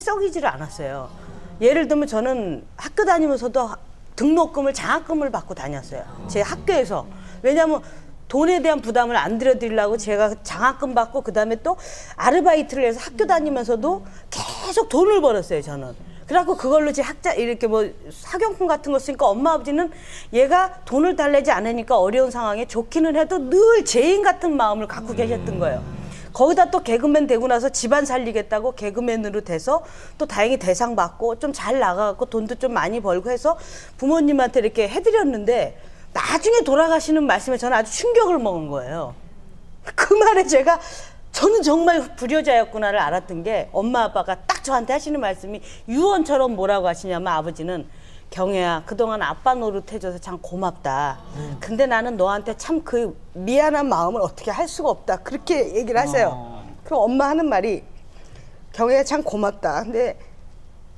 썩이지를 않았어요. 예를 들면 저는 학교 다니면서도 등록금을 장학금을 받고 다녔어요. 제 학교에서. 왜냐하면 돈에 대한 부담을 안 들여드리려고 제가 장학금 받고 그다음에 또 아르바이트를 해서 학교 다니면서도 계속 돈을 벌었어요, 저는. 그래갖고 그걸로 제 이렇게 뭐 학용품 같은 거 쓰니까 엄마 아버지는 얘가 돈을 달래지 않으니까 어려운 상황에 좋기는 해도 늘 죄인 같은 마음을 갖고 계셨던 거예요. 거기다 또 개그맨 되고 나서 집안 살리겠다고 개그맨으로 돼서 또 다행히 대상 받고 좀 잘 나가고 돈도 좀 많이 벌고 해서 부모님한테 이렇게 해드렸는데 나중에 돌아가시는 말씀에 저는 아주 충격을 먹은 거예요. 그 말에 저는 정말 불효자였구나를 알았던 게 엄마 아빠가 딱 저한테 하시는 말씀이 유언처럼 뭐라고 하시냐면 아버지는 경혜야 그동안 아빠 노릇해줘서 참 고맙다. 근데 나는 너한테 참 그 미안한 마음을 어떻게 할 수가 없다. 그렇게 얘기를 하세요. 그럼 엄마 하는 말이 경혜야 참 고맙다. 근데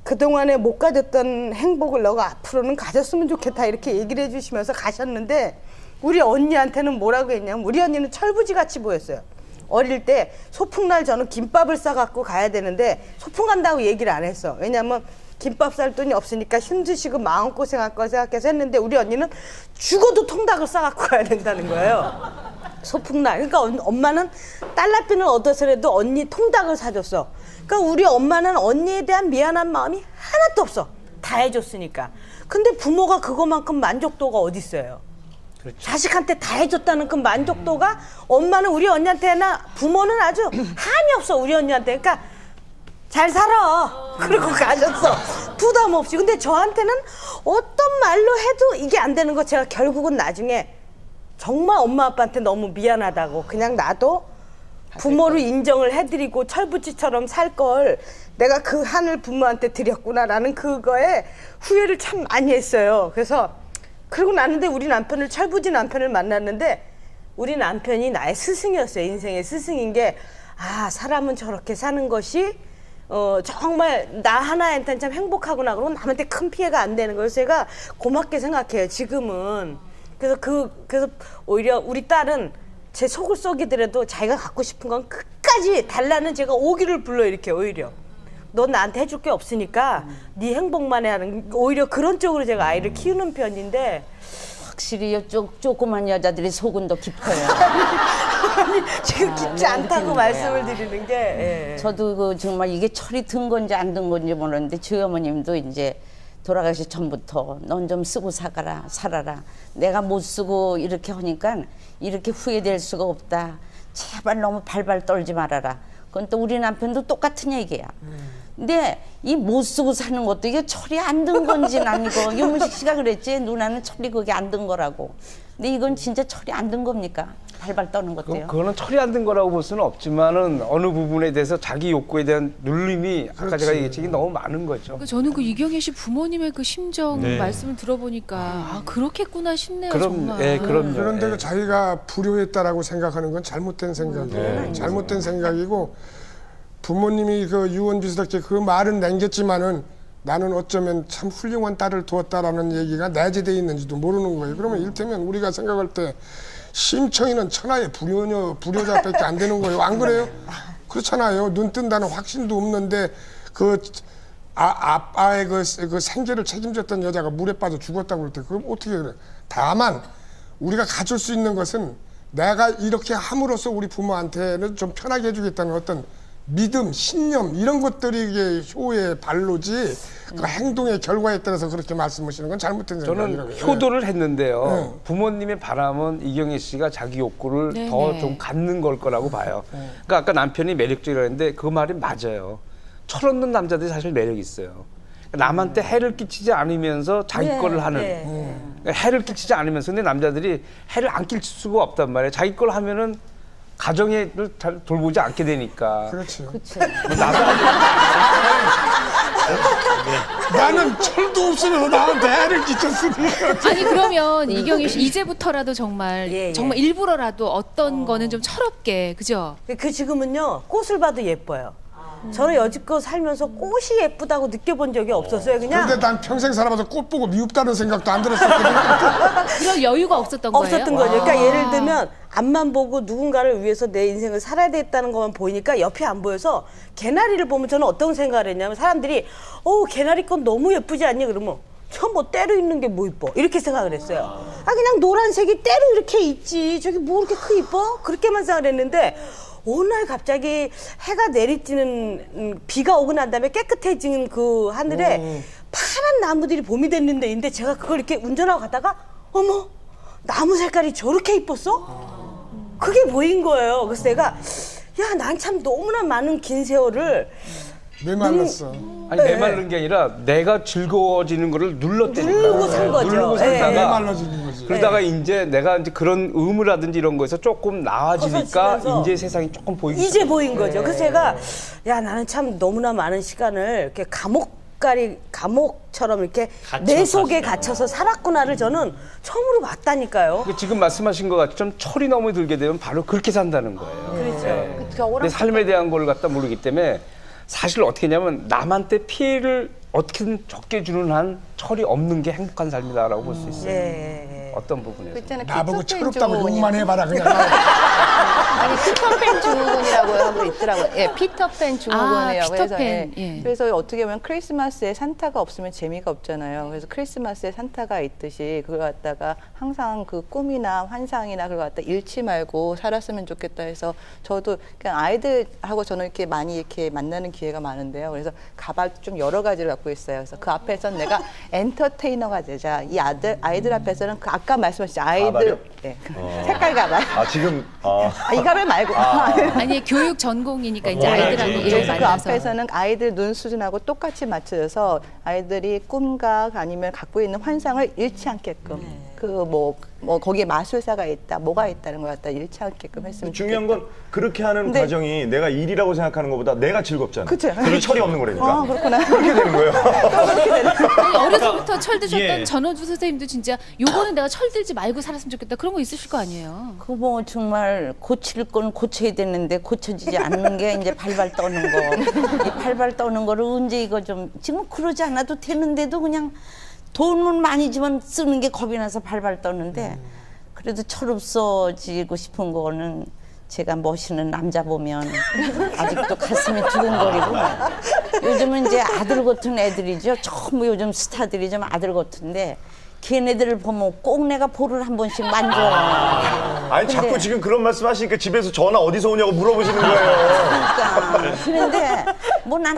그동안에 못 가졌던 행복을 너가 앞으로는 가졌으면 좋겠다 이렇게 얘기를 해주시면서 가셨는데 우리 언니한테는 뭐라고 했냐면 우리 언니는 철부지같이 보였어요. 어릴 때 소풍날 저는 김밥을 싸갖고 가야 되는데 소풍 간다고 얘기를 안 했어. 왜냐면 김밥 쌀 돈이 없으니까 힘드시고 마음고생할 거 생각해서 했는데 우리 언니는 죽어도 통닭을 싸갖고 가야 된다는 거예요. 소풍날. 그러니까 엄마는 딸라피는 얻어서라도 언니 통닭을 사줬어. 그러니까 우리 엄마는 언니에 대한 미안한 마음이 하나도 없어. 다 해줬으니까. 근데 부모가 그거만큼 만족도가 어디 있어요. 그렇죠. 자식한테 다 해줬다는 그 만족도가 엄마는 우리 언니한테나 부모는 아주 한이 없어. 우리 언니한테. 그러니까 잘 살아. 그러고 가셨어. 부담 없이. 근데 저한테는 어떤 말로 해도 이게 안 되는 거 제가 결국은 나중에 정말 엄마 아빠한테 너무 미안하다고 그냥 나도 부모를 인정을 해드리고 철부지처럼 살 걸 내가 그 한을 부모한테 드렸구나라는 그거에 후회를 참 많이 했어요. 그래서 그러고 나는데 우리 남편을 철부지 남편을 만났는데 우리 남편이 나의 스승이었어요. 인생의 스승인 게 사람은 저렇게 사는 것이 정말 나 하나한테는 참 행복하구나. 그러고 남한테 큰 피해가 안 되는 걸 제가 고맙게 생각해요. 지금은. 그래서 오히려 우리 딸은 제 속을 썩이더라도 자기가 갖고 싶은 건 끝까지 달라는 제가 오기를 불러 이렇게 오히려. 넌 나한테 해줄 게 없으니까 네 행복만 해 하는 오히려 그런 쪽으로 제가 아이를 키우는 편인데 확실히 조그만 여자들이 속은 더 깊어요. 아니, 지금 깊지 않다고 말씀을 드리는 게 예. 저도 정말 이게 철이 든 건지 안 든 건지 모르는데 저희 어머님도 이제 돌아가시 전부터 넌 좀 쓰고 살아라. 내가 못 쓰고 이렇게 하니까 이렇게 후회될 수가 없다. 제발 너무 발발 떨지 말아라. 그건 또 우리 남편도 똑같은 얘기야. 근데 이 못 쓰고 사는 것도 이게 철이 안 든 건지 난 이거 유문식 씨가 그랬지 누나는 철이 그게 안 든 거라고. 근데 이건 진짜 철이 안 든 겁니까? 발발 떠는 것도요. 그거는 철이 안 든 거라고 볼 수는 없지만은 어느 부분에 대해서 자기 욕구에 대한 눌림이 아까 제가 얘기했지 너무 많은 거죠. 저는 그 이경혜 씨 부모님의 그 심정 네. 말씀을 들어보니까 그렇겠구나 싶네요. 정말. 그럼요. 그런데 자기가 불효했다라고 생각하는 건 잘못된 생각이에요. 잘못된 생각이고 부모님이 그 유언비스럽게 그 말은 남겼지만은 나는 어쩌면 참 훌륭한 딸을 두었다라는 얘기가 내재되어 있는지도 모르는 거예요. 그러면 이를테면 우리가 생각할 때 심청이는 천하의 불효자밖에 안 되는 거예요. 안 그래요? 그렇잖아요. 눈 뜬다는 확신도 없는데 그 아빠의 그 생계를 책임졌던 여자가 물에 빠져 죽었다고 그럴 때 그럼 어떻게 그래? 다만 우리가 가질 수 있는 것은 내가 이렇게 함으로써 우리 부모한테는 좀 편하게 해주겠다는 어떤 믿음, 신념 이런 것들이 이게 효의 발로지 그 행동의 결과에 따라서 그렇게 말씀하시는 건 잘못된 생각이라고. 저는 효도를 했는데요. 부모님의 바람은 이경혜 씨가 자기 욕구를 네, 더 네. 좀 갖는 걸 거라고 봐요. 그러니까 아까 남편이 매력적이라고 했는데 그 말이 맞아요. 철없는 남자들이 사실 매력이 있어요. 남한테 해를 끼치지 않으면서 자기 거를 하는. 그러니까 해를 끼치지 않으면서 근데 남자들이 해를 안 끼칠 수가 없단 말이에요. 자기 걸 하면은 가정을 잘 돌보지 않게 되니까. 그렇죠. 나는 철도 없으면서 나한테 해를 끼쳤으니. 아니 그러면 이경혜 씨 이제부터라도 정말 예. 정말 일부러라도 어떤 거는 좀 철없게 그죠? 그 지금은요 꽃을 봐도 예뻐요. 저는 여지껏 살면서 꽃이 예쁘다고 느껴본 적이 없었어요. 그냥 근데 난 평생 살아봐서 꽃 보고 미흡다는 생각도 안 들었었거든요. 그런 여유가 없었던 거예요? 없었던 거죠. 그러니까 예를 들면 앞만 보고 누군가를 위해서 내 인생을 살아야 되겠다는 것만 보이니까 옆이 안 보여서 개나리를 보면 저는 어떤 생각을 했냐면 사람들이 개나리 꽃 너무 예쁘지 않니? 그러면 저 뭐 때로 있는 게 뭐 이뻐 이렇게 생각을 했어요. 그냥 노란색이 때로 이렇게 있지 저기 뭐 이렇게 이뻐? 그렇게만 생각을 했는데 어느 날 갑자기 해가 내리쬐는 비가 오고 난 다음에 깨끗해진 그 하늘에 파란 나무들이 봄이 됐는데 근데 제가 그걸 이렇게 운전하고 가다가 어머 나무 색깔이 저렇게 이뻤어? 그게 보인 거예요. 그래서 내가 난 참 너무나 많은 긴 세월을 메말랐어. 아니 메마른 게 아니라 내가 즐거워지는 거를 눌렀다니까. 누르고 산 거죠. 누르고 네. 살다가 메말라지는 거지. 그러다가 이제 내가 이제 그런 의무라든지 이런 거에서 조금 나아지니까 벗어지면서 이제 세상이 조금 보이기 이제 보인 거죠. 그래서 제가 나는 참 너무나 많은 시간을 이렇게 감옥처럼 이렇게 내 속에 갇혀서 살았구나를 저는 처음으로 봤다니까요. 지금 말씀하신 것 같이 철이 너무 들게 되면 바로 그렇게 산다는 거예요. 그렇죠. 내 삶에 대한 걸 갖다 모르기 때문에 사실 어떻게 했냐면 남한테 피해를 어떻게든 적게 주는 한 철이 없는 게 행복한 삶이다라고 볼 수 있어요. 네. 어떤 부분에서. 나보고 철없다고 욕만 해봐라 그냥. 아니 피터팬 증후군이라고 하고 있더라고요. 예, 피터팬 증후군이에요. 피터팬. 그래서, 예. 그래서 어떻게 보면 크리스마스에 산타가 없으면 재미가 없잖아요. 그래서 크리스마스에 산타가 있듯이 그걸 갖다가 항상 그 꿈이나 환상이나 그걸 갖다 잃지 말고 살았으면 좋겠다 해서 저도 그냥 아이들하고 저는 이렇게 많이 이렇게 만나는 기회가 많은데요. 그래서 가발 좀 여러 가지를 갖고 있어요. 그래서 그 앞에서는 내가 엔터테이너가 되자. 이 아이들 앞에서는 그 아까 말씀하신 아이들 가발이요? 네. 색깔 가발. 지금 이 가발 말고. 아니 교육 전공이니까 이제 아이들하고 그래서 그 만나서 앞에서는 아이들 눈 수준하고 똑같이 맞춰져서 아이들이 꿈과 아니면 갖고 있는 환상을 잃지 않게끔 뭐 거기에 마술사가 있다, 뭐가 있다는 걸 갖다 잃지 않게끔 했으면 중요한 좋겠다. 건 그렇게 하는 근데- 과정이 내가 일이라고 생각하는 것보다 내가 즐겁잖아. 그쵸. 그게 철이 없는 거라니까. 그렇구나. 그렇게 되는 거예요. 아니, 어려서부터 철드셨던 예. 전원주 선생님도 진짜 요거는 내가 철들지 말고 살았으면 좋겠다 그런 거 있으실 거 아니에요? 그 뭐 정말 고칠 건 고쳐야 되는데 고쳐지지 않는 게 이제 발발 떠는 거. 이 발발 떠는 거를 언제 이거 좀 지금 그러지 않아도 되는데도 그냥 돈은 많이 지만 쓰는 게 겁이 나서 발발 떠는데 그래도 철없어지고 싶은 거는 제가 멋있는 남자 보면 아직도 가슴이 두근거리고 요즘은 이제 아들 같은 애들이죠. 전부 요즘 스타들이 좀 아들 같은데 걔네들을 보면 꼭 내가 볼을 한 번씩 만져요. 아니 자꾸 근데- 지금 그런 말씀 하시니까 집에서 전화 어디서 오냐고 물어보시는 거예요. 그러니까 그런데 뭐 난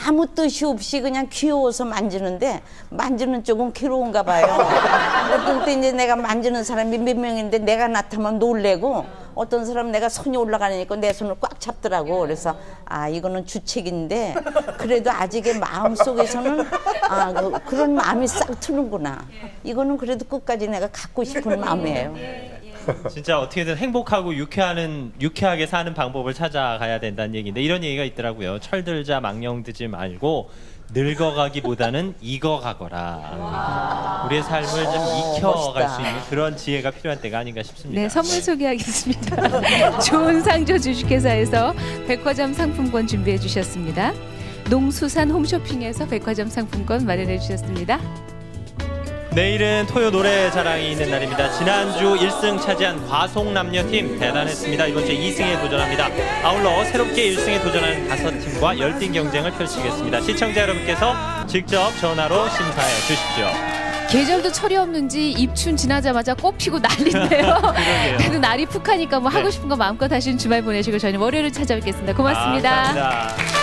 아무 뜻이 없이 그냥 귀여워서 만지는데 만지는 쪽은 괴로운가 봐요. 어떤 때 이제 내가 만지는 사람이 몇 명인데 내가 나타나면 놀래고 어떤 사람 내가 손이 올라가니까 내 손을 꽉 잡더라고. 그래서 이거는 주책인데 그래도 아직의 마음 속에서는 그런 마음이 싹 트는구나. 이거는 그래도 끝까지 내가 갖고 싶은 마음이에요. 진짜 어떻게든 행복하고 유쾌하게 사는 방법을 찾아가야 된다는 얘기인데 이런 얘기가 있더라고요. 철들자 망령드지 말고 늙어가기보다는 익어가거라. 우리의 삶을 좀 익혀갈 멋있다. 수 있는 그런 지혜가 필요한 때가 아닌가 싶습니다. 네, 선물 소개하겠습니다. 좋은 상조 주식회사에서 백화점 상품권 준비해 주셨습니다. 농수산 홈쇼핑에서 백화점 상품권 마련해 주셨습니다. 내일은 토요 노래 자랑이 있는 날입니다. 지난주 1승 차지한 과송남녀팀 대단했습니다. 이번 주에 2승에 도전합니다. 아울러 새롭게 1승에 도전하는 5팀과 열띤 경쟁을 펼치겠습니다. 시청자 여러분께서 직접 전화로 심사해 주십시오. 계절도 철이 없는지 입춘 지나자마자 꽃 피고 난리인데요. 그래도 날이 푹하니까 뭐 하고 싶은 거 마음껏 하시는 주말 보내시고 저희는 월요일에 찾아뵙겠습니다. 고맙습니다. 감사합니다.